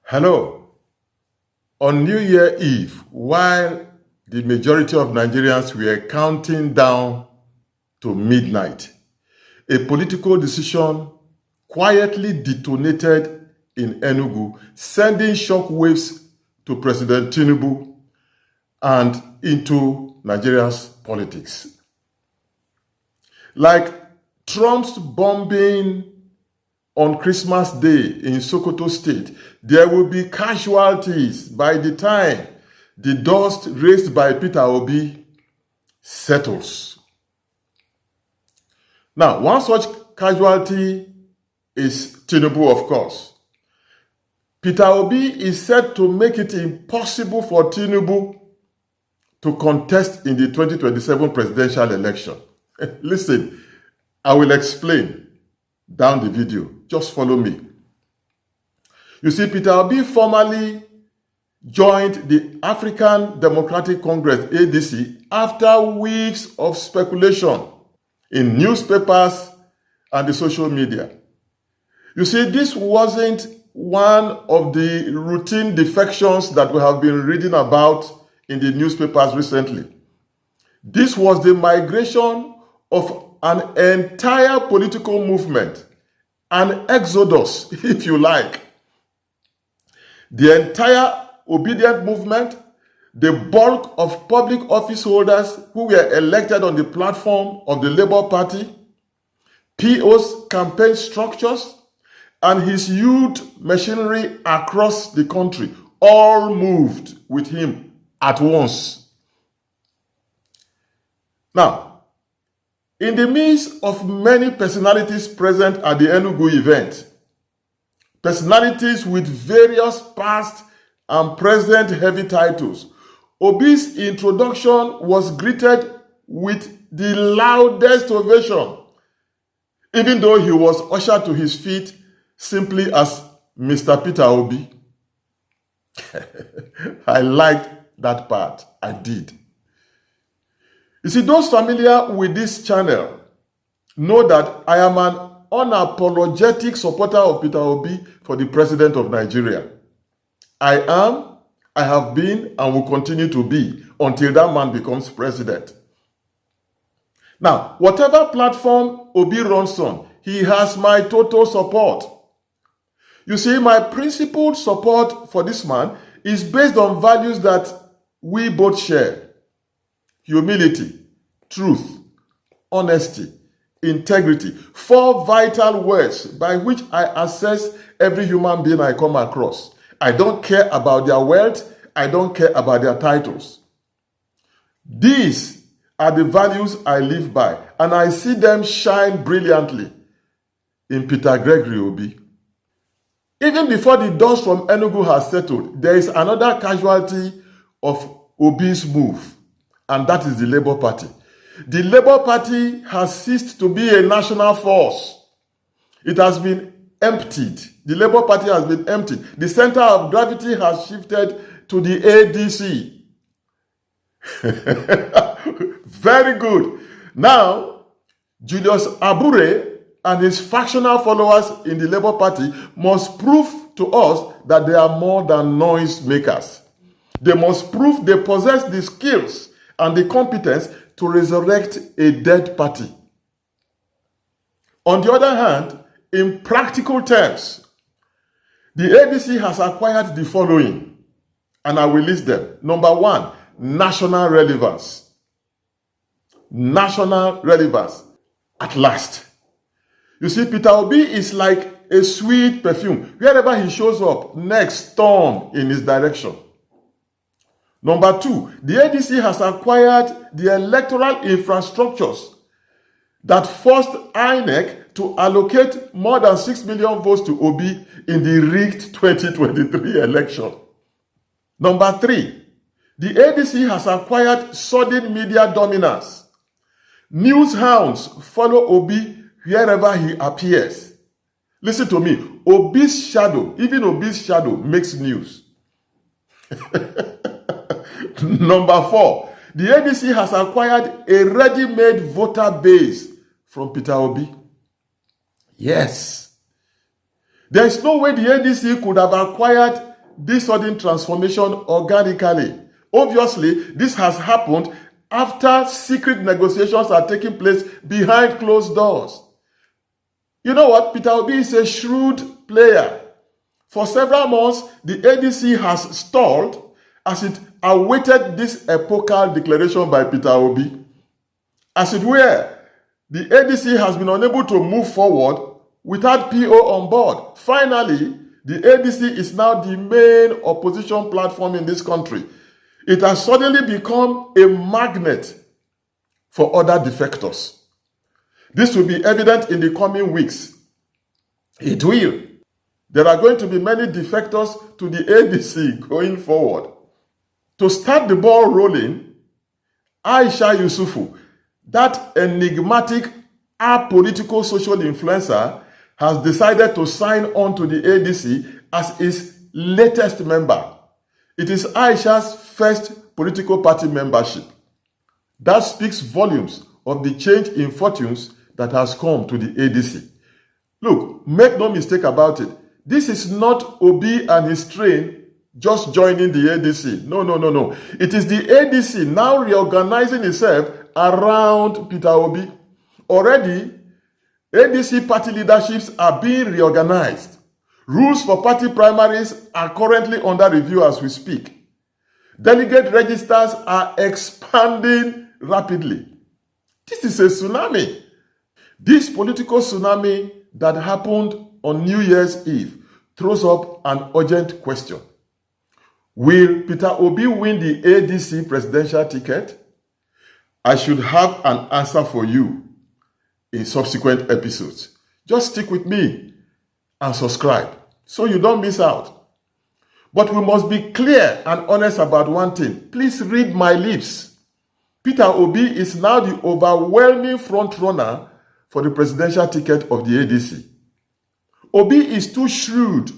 Hello. On New Year Eve, while the majority of Nigerians were counting down to midnight, a political decision quietly detonated in Enugu, sending shockwaves to President Tinubu and into Nigeria's politics. Like Trump's bombing on Christmas Day in Sokoto State, there will be casualties by the time the dust raised by Peter Obi settles. Now, one such casualty is Tinubu, of course. Peter Obi is said to make it impossible for Tinubu to contest in the 2027 presidential election. Listen, I will explain down the video. Just follow me. You see, Peter Obi formally joined the African Democratic Congress, ADC, after weeks of speculation in newspapers and the social media. You see, this wasn't one of the routine defections that we have been reading about in the newspapers recently. This was the migration of an entire political movement, an exodus, if you like. The entire Obidient Movement, the bulk of public office holders who were elected on the platform of the Labour Party, PO's campaign structures, and his youth machinery across the country all moved with him at once. Now, in the midst of many personalities present at the Enugu event, personalities with various past and present heavy titles, Obi's introduction was greeted with the loudest ovation, even though he was ushered to his feet simply as Mr. Peter Obi. I liked that part. I did. You see, those familiar with this channel know that I am an unapologetic supporter of Peter Obi for the president of Nigeria. I am, I have been, and will continue to be until that man becomes president. Now, whatever platform Obi runs on, he has my total support. You see, my principled support for this man is based on values that we both share. Humility, truth, honesty, integrity. 4 vital words by which I assess every human being I come across. I don't care about their wealth. I don't care about their titles. These are the values I live by, and I see them shine brilliantly in Peter Gregory Obi. Even before the dust from Enugu has settled, there is another casualty of Obi's move, and that is the Labour Party. The Labour Party has ceased to be a national force. It has been emptied. The Labour Party has been emptied. The center of gravity has shifted to the ADC. Very good. Now, Julius Abure and his factional followers in the Labour Party must prove to us that they are more than noise makers. They must prove they possess the skills and the competence to resurrect a dead party. On the other hand, in practical terms, the ADC has acquired the following, and I will list them. Number 1, national relevance. National relevance. At last. You see, Peter Obi is like a sweet perfume. Wherever he shows up, next turn in his direction. Number 2, the ADC has acquired the electoral infrastructures that forced INEC to allocate more than 6 million votes to Obi in the rigged 2023 election. Number 3, the ADC has acquired sudden media dominance. News hounds follow Obi wherever he appears. Listen to me, Obi's shadow, even Obi's shadow makes news. Number 4, the ADC has acquired a ready-made voter base from Peter Obi. Yes. There is no way the ADC could have acquired this sudden transformation organically. Obviously, this has happened after secret negotiations are taking place behind closed doors. You know what? Peter Obi is a shrewd player. For several months, the ADC has stalled as it awaited this epochal declaration by Peter Obi. As it were, the ADC has been unable to move forward without PO on board. Finally, the ADC is now the main opposition platform in this country. It has suddenly become a magnet for other defectors. This will be evident in the coming weeks. It will. There are going to be many defectors to the ADC going forward. To start the ball rolling, Aisha Yusufu, that enigmatic apolitical social influencer, has decided to sign on to the ADC as its latest member. It is Aisha's first political party membership. That speaks volumes of the change in fortunes that has come to the ADC. Look, make no mistake about it. This is not Obi and his train just joining the ADC. No. It is the ADC now reorganizing itself around Peter Obi. Already, ADC party leaderships are being reorganized. Rules for party primaries are currently under review as we speak. Delegate registers are expanding rapidly. This is a tsunami. This political tsunami that happened on New Year's Eve throws up an urgent question. Will Peter Obi win the ADC presidential ticket? I should have an answer for you in subsequent episodes. Just stick with me and subscribe so you don't miss out. But we must be clear and honest about one thing. Please read my lips. Peter Obi is now the overwhelming frontrunner for the presidential ticket of the ADC. Obi is too shrewd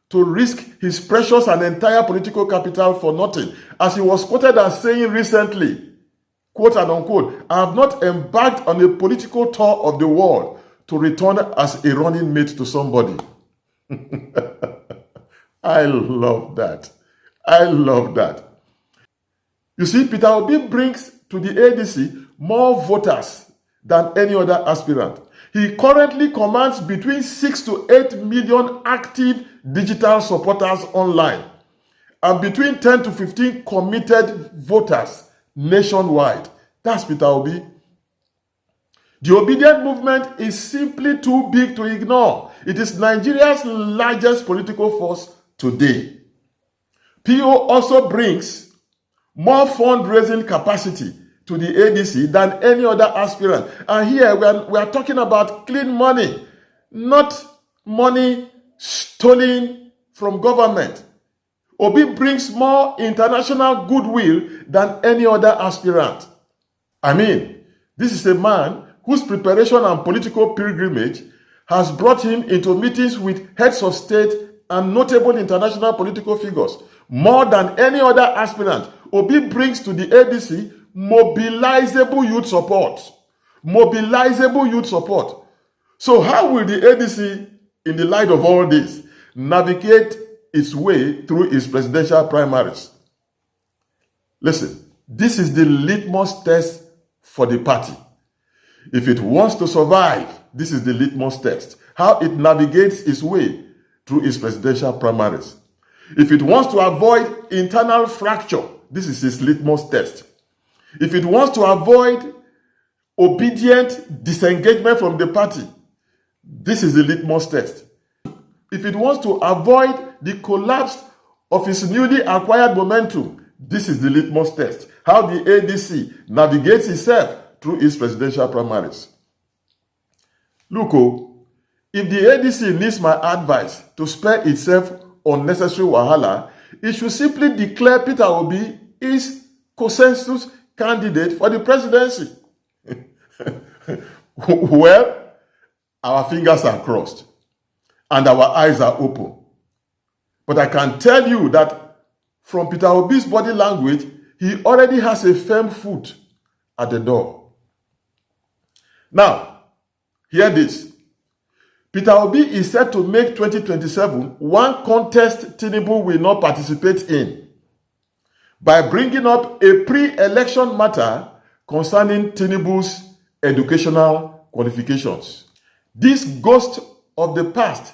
to risk his precious and entire political capital for nothing, as he was quoted as saying recently, quote and unquote, I have not embarked on a political tour of the world to return as a running mate to somebody. I love that. I love that. You see, Peter Obi brings to the ADC more voters than any other aspirant. He currently commands between 6 to 8 million active digital supporters online and between 10 to 15 committed voters nationwide. That's Peter Obi. The Obidient Movement is simply too big to ignore. It is Nigeria's largest political force today. PO also brings more fundraising capacity to the ADC than any other aspirant. And here we are talking about clean money, not money stolen from government. Obi brings more international goodwill than any other aspirant. I mean, this is a man whose preparation and political pilgrimage has brought him into meetings with heads of state and notable international political figures. More than any other aspirant, Obi brings to the ADC mobilizable youth support. Mobilizable youth support. So how will the ADC, in the light of all this, navigate its way through its presidential primaries? Listen, this is the litmus test for the party. If it wants to survive, this is the litmus test. How it navigates its way through its presidential primaries. If it wants to avoid internal fracture, this is its litmus test. If it wants to avoid obedient disengagement from the party, this is the litmus test. If it wants to avoid the collapse of its newly acquired momentum, this is the litmus test. How the ADC navigates itself through its presidential primaries. Look, if the ADC needs my advice to spare itself unnecessary wahala, it should simply declare Peter Obi its consensus candidate for the presidency. Well, our fingers are crossed and our eyes are open. But I can tell you that from Peter Obi's body language, he already has a firm foot at the door. Now, hear this. Peter Obi is set to make 2027 one contest Tinubu will not participate in by bringing up a pre-election matter concerning Tinubu's educational qualifications. This ghost of the past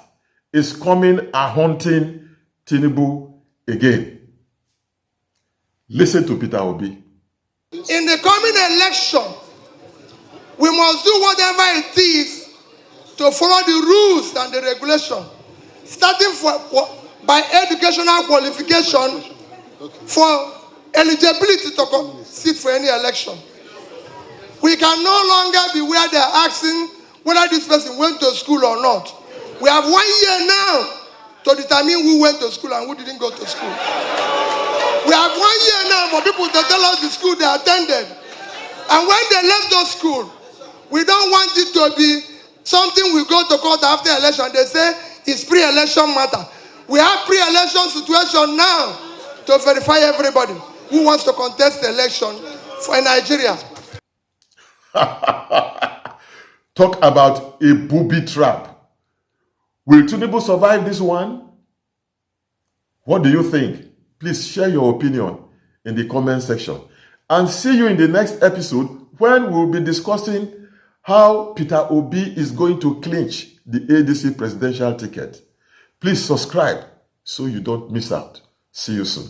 is coming a haunting Tinubu again. Listen to Peter Obi. In the coming election, we must do whatever it is to follow the rules and the regulation, starting by educational qualification for eligibility to sit for any election. We can no longer be where they are asking whether this person went to school or not. We have 1 year now to determine who went to school and who didn't go to school. We have 1 year now for people to tell us the school they attended. And when they left those schools, we don't want it to be something we go to court after election. They say it's pre-election matter. We have pre-election situation now to verify everybody who wants to contest the election for Nigeria. Talk about a booby trap. Will Tinubu survive this one? What do you think? Please share your opinion in the comment section. And see you in the next episode when we'll be discussing how Peter Obi is going to clinch the ADC presidential ticket. Please subscribe so you don't miss out. See you soon.